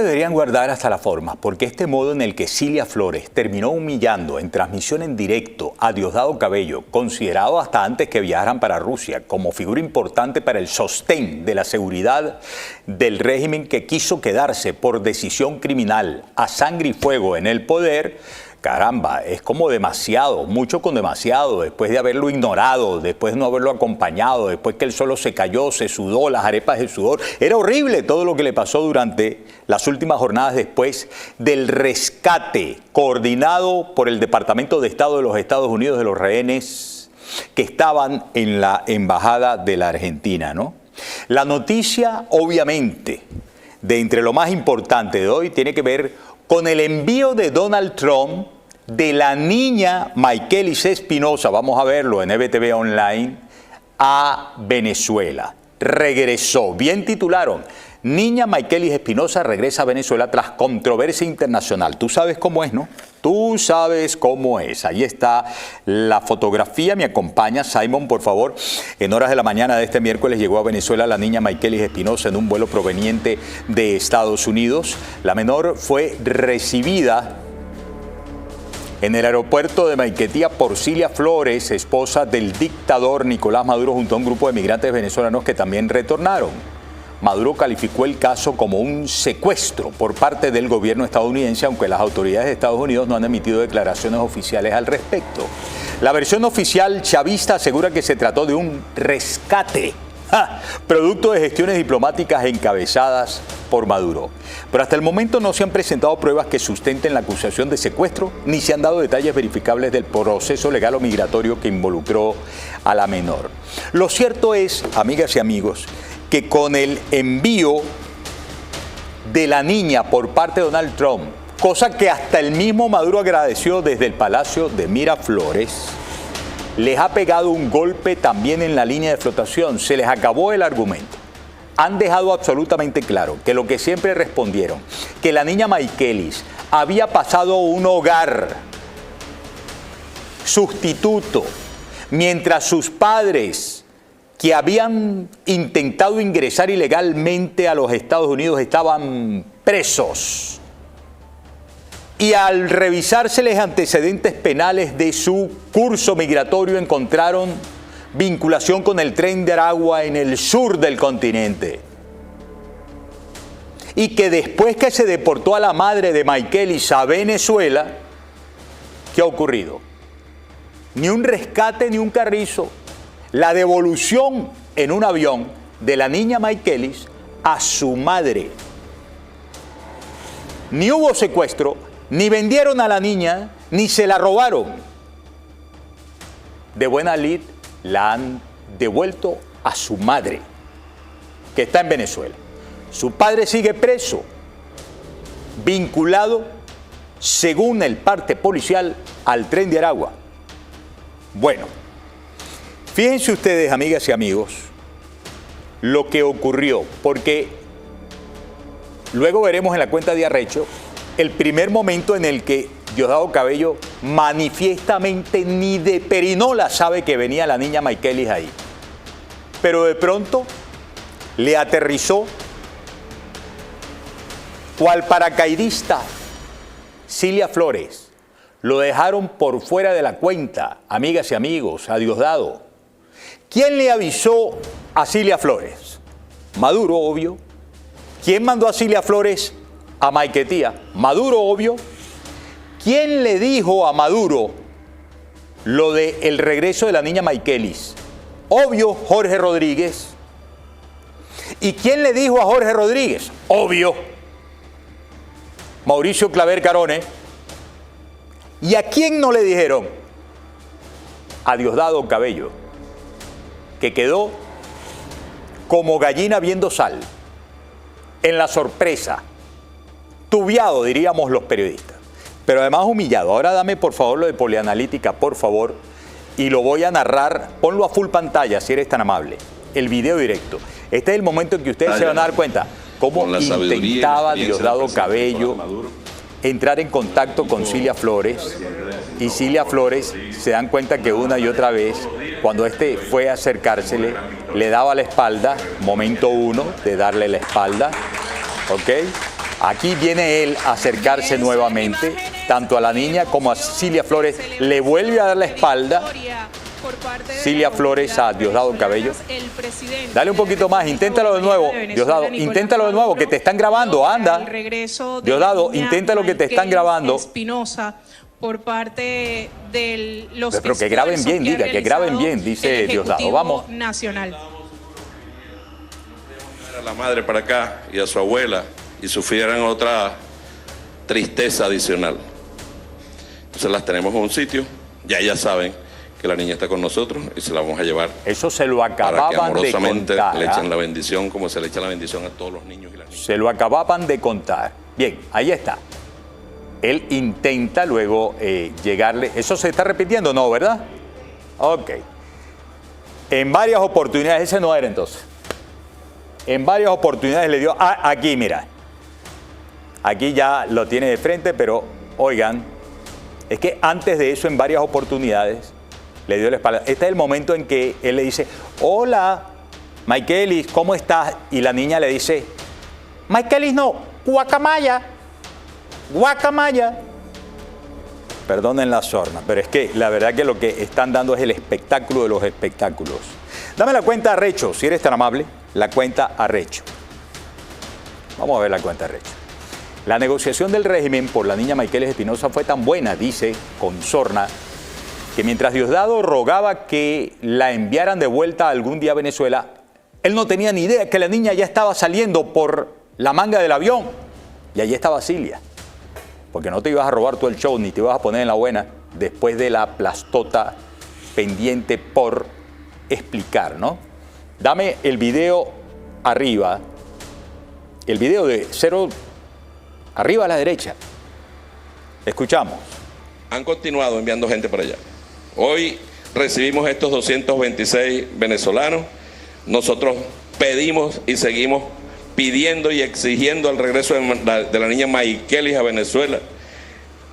historiadores deberían guardar hasta las formas, porque este modo en el que Cilia Flores terminó humillando en transmisión en directo a Diosdado Cabello, considerado hasta antes que viajaran para Rusia como figura importante para el sostén de la seguridad del régimen que quiso quedarse por decisión criminal a sangre y fuego en el poder, caramba, es como demasiado, mucho con demasiado, después de haberlo ignorado, después de no haberlo acompañado, después que él solo se cayó, se sudó, las arepas de sudor. Era horrible todo lo que le pasó durante las últimas jornadas después del rescate coordinado por el Departamento de Estado de los Estados Unidos de los rehenes que estaban en la Embajada de la Argentina, ¿no? La noticia, obviamente, de entre lo más importante de hoy tiene que ver con el envío de Donald Trump de la niña Maykelis Espinosa, vamos a verlo en EBTV Online, a Venezuela. Regresó, bien titularon, niña Maykelis Espinosa regresa a Venezuela tras controversia internacional. Tú sabes cómo es, ¿no? Tú sabes cómo es. Ahí está la fotografía, me acompaña Simon, por favor. En horas de la mañana de este miércoles llegó a Venezuela la niña Maykelis Espinosa en un vuelo proveniente de Estados Unidos. La menor fue recibida en el aeropuerto de Maiquetía por Cilia Flores, esposa del dictador Nicolás Maduro, junto a un grupo de migrantes venezolanos que también retornaron. Maduro calificó el caso como un secuestro por parte del gobierno estadounidense, aunque las autoridades de Estados Unidos no han emitido declaraciones oficiales al respecto. La versión oficial chavista asegura que se trató de un rescate, producto de gestiones diplomáticas encabezadas por Maduro. Pero hasta el momento no se han presentado pruebas que sustenten la acusación de secuestro, ni se han dado detalles verificables del proceso legal o migratorio que involucró a la menor. Lo cierto es, amigas y amigos, que con el envío de la niña por parte de Donald Trump, cosa que hasta el mismo Maduro agradeció desde el Palacio de Miraflores, les ha pegado un golpe también en la línea de flotación. Se les acabó el argumento. Han dejado absolutamente claro que lo que siempre respondieron, que la niña Maykelis había pasado a un hogar sustituto, mientras sus padres, que habían intentado ingresar ilegalmente a los Estados Unidos, estaban presos. Y al revisárseles antecedentes penales de su curso migratorio, encontraron vinculación con el Tren de Aragua en el sur del continente. Y que después que se deportó a la madre de Maykelis a Venezuela, ¿qué ha ocurrido? Ni un rescate ni un carrizo. La devolución en un avión de la niña Maykelis a su madre. Ni hubo secuestro, ni vendieron a la niña, ni se la robaron. De buena lid la han devuelto a su madre, que está en Venezuela. Su padre sigue preso, vinculado, según el parte policial, al Tren de Aragua. Bueno, fíjense ustedes, amigas y amigos, lo que ocurrió, porque luego veremos en la cuenta de Arrecho el primer momento en el que Diosdado Cabello manifiestamente ni de perinola sabe que venía la niña Maykelis ahí. Pero de pronto le aterrizó cual paracaidista Cilia Flores. Lo dejaron por fuera de la cuenta, amigas y amigos, a Diosdado. ¿Quién le avisó a Cilia Flores? Maduro, obvio. ¿Quién mandó a Cilia Flores a Maiquetía? Maduro, obvio. ¿Quién le dijo a Maduro lo del regreso de la niña Maykelis? Obvio, Jorge Rodríguez. ¿Y quién le dijo a Jorge Rodríguez? Obvio, Mauricio Claver Carone. ¿Y a quién no le dijeron? A Diosdado Cabello, que quedó como gallina viendo sal, en la sorpresa, tubiado, diríamos los periodistas, pero además humillado. Ahora dame por favor lo de Polianalítica, por favor, y lo voy a narrar, ponlo a full pantalla si eres tan amable, el video directo. Este es el momento en que ustedes se van a dar cuenta cómo intentaba Diosdado Cabello entrar en contacto con Cilia Flores, y Cilia Flores se dan cuenta que una y otra vez, cuando este fue a acercársele, le daba la espalda, momento uno de darle la espalda, ¿ok? Aquí viene él a acercarse nuevamente, tanto a la niña como a Cilia Flores. Le vuelve a dar la espalda Cilia Flores a Diosdado Cabello. Dale un poquito más, inténtalo de nuevo, Diosdado, inténtalo de nuevo, que te están grabando, anda. Diosdado, inténtalo que te están grabando. Espinosa, por parte de los pero que graben bien, diga, que graben bien, dice Diosdado. Vamos. Nacional. A la madre para acá y a su abuela y sufrieran otra tristeza adicional. Entonces las tenemos en un sitio, ya ellas saben que la niña está con nosotros y se la vamos a llevar. Eso se lo acababan para que amorosamente de contar. Le echen la bendición como se le echa la bendición a todos los niños y las niñas. Se lo acababan de contar. Bien, ahí está. Él intenta luego llegarle. ¿Eso se está repitiendo? No, ¿verdad? Ok. En varias oportunidades, ese no era entonces. En varias oportunidades le dio. Ah, aquí, mira. Aquí ya lo tiene de frente, pero oigan, es que antes de eso, en varias oportunidades, le dio la espalda. Este es el momento en que él le dice: hola, Michaelis, ¿cómo estás? Y la niña le dice: Michaelis no, guacamaya, guacamaya. Perdonen la sorna, pero es que la verdad que lo que están dando es el espectáculo de los espectáculos. Dame la cuenta Arrecho, si eres tan amable, la cuenta Arrecho. Vamos a ver la cuenta Arrecho. La negociación del régimen por la niña Michaelis Espinosa fue tan buena, dice con sorna, que mientras Diosdado rogaba que la enviaran de vuelta algún día a Venezuela, él no tenía ni idea que la niña ya estaba saliendo por la manga del avión. Y allí estaba Cilia. Porque no te ibas a robar todo el show, ni te ibas a poner en la buena después de la plastota pendiente por explicar, ¿no? Dame el video arriba. El video de cero, arriba a la derecha. Escuchamos. Han continuado enviando gente para allá. Hoy recibimos estos 226 venezolanos. Nosotros pedimos y seguimos pidiendo y exigiendo el regreso de la niña Michaelis a Venezuela.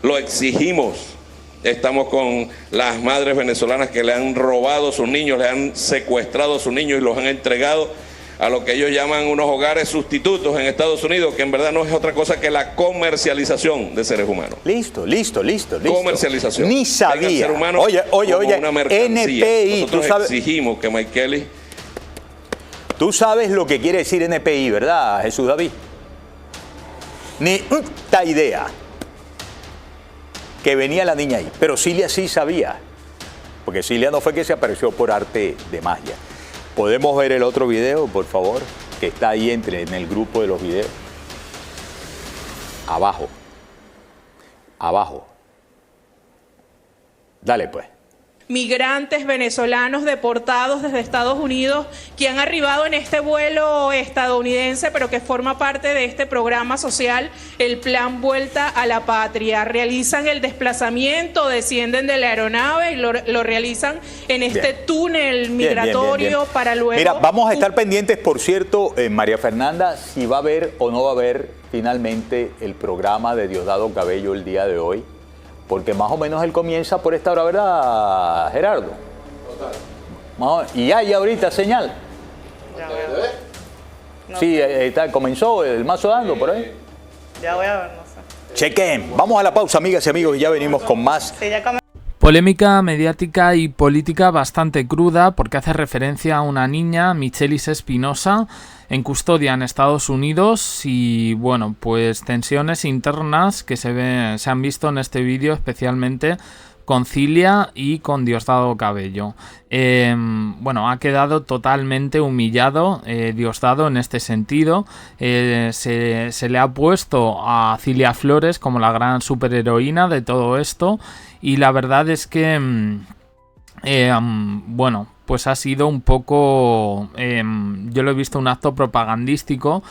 Lo exigimos. Estamos con las madres venezolanas que le han robado a sus niños, le han secuestrado a sus niños y los han entregado a lo que ellos llaman unos hogares sustitutos en Estados Unidos, que en verdad no es otra cosa que la comercialización de seres humanos. Listo. Comercialización. Ni sabía. Ser humano oye, una mercancía. NPI. Nosotros exigimos que Michaelis... Tú sabes lo que quiere decir NPI, ¿verdad, Jesús David? Ni esta idea que venía la niña ahí. Pero Cilia sí sabía. Porque Cilia no fue que se apareció por arte de magia. ¿Podemos ver el otro video, por favor? Que está ahí en el grupo de los videos. Abajo. Abajo. Dale, pues. Migrantes venezolanos deportados desde Estados Unidos que han arribado en este vuelo estadounidense, pero que forma parte de este programa social, el Plan Vuelta a la Patria. Realizan el desplazamiento, descienden de la aeronave y lo realizan en este túnel migratorio bien. Para luego... Mira, vamos a estar pendientes, por cierto, María Fernanda, si va a haber o no va a haber finalmente el programa de Diosdado Cabello el día de hoy. Porque más o menos él comienza por esta hora, ¿verdad, Gerardo? Total. Y hay ahorita señal. Ya voy a ver. No. Sí, comenzó el mazo dando por ahí. Ya voy a ver, no sé. Chequen. Vamos a la pausa, amigas y amigos, y ya venimos con más. Sí, ya Polémica mediática y política bastante cruda porque hace referencia a una niña, Michaelis Espinosa, en custodia en Estados Unidos y bueno, pues tensiones internas que se han visto en este vídeo, especialmente con Cilia y con Diosdado Cabello. Bueno, ha quedado totalmente humillado Diosdado en este sentido. Se le ha puesto a Cilia Flores como la gran superheroína de todo esto y la verdad es que bueno, pues ha sido un poco, yo lo he visto un acto propagandístico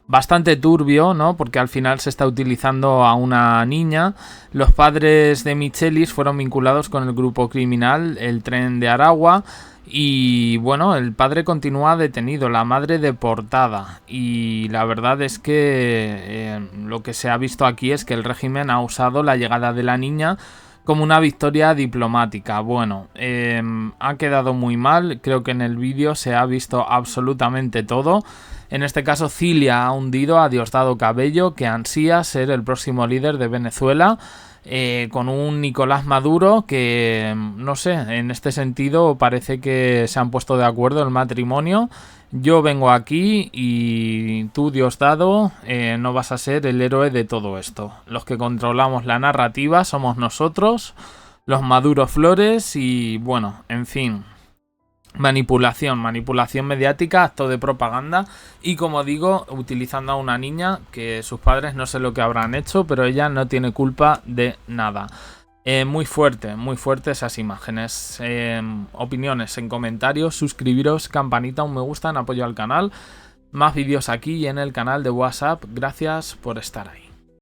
bastante turbio, ¿no? Porque al final se está utilizando a una niña. Los padres de Michaelis fueron vinculados con el grupo criminal El Tren de Aragua y bueno, el padre continúa detenido, la madre deportada y la verdad es que lo que se ha visto aquí es que el régimen ha usado la llegada de la niña como una victoria diplomática. Bueno, ha quedado muy mal, creo que en el vídeo se ha visto absolutamente todo. En este caso, Cilia ha hundido a Diosdado Cabello, que ansía ser el próximo líder de Venezuela, con un Nicolás Maduro que, no sé, en este sentido parece que se han puesto de acuerdo el matrimonio. Yo vengo aquí y tú, Diosdado, no vas a ser el héroe de todo esto. Los que controlamos la narrativa somos nosotros, los Maduro Flores y, bueno, en fin... manipulación mediática, acto de propaganda y, como digo, utilizando a una niña que sus padres no sé lo que habrán hecho, pero ella no tiene culpa de nada. Muy fuerte esas imágenes. Opiniones en comentarios, suscribiros, campanita, un me gusta en apoyo al canal. Más vídeos aquí y en el canal de WhatsApp. Gracias por estar ahí.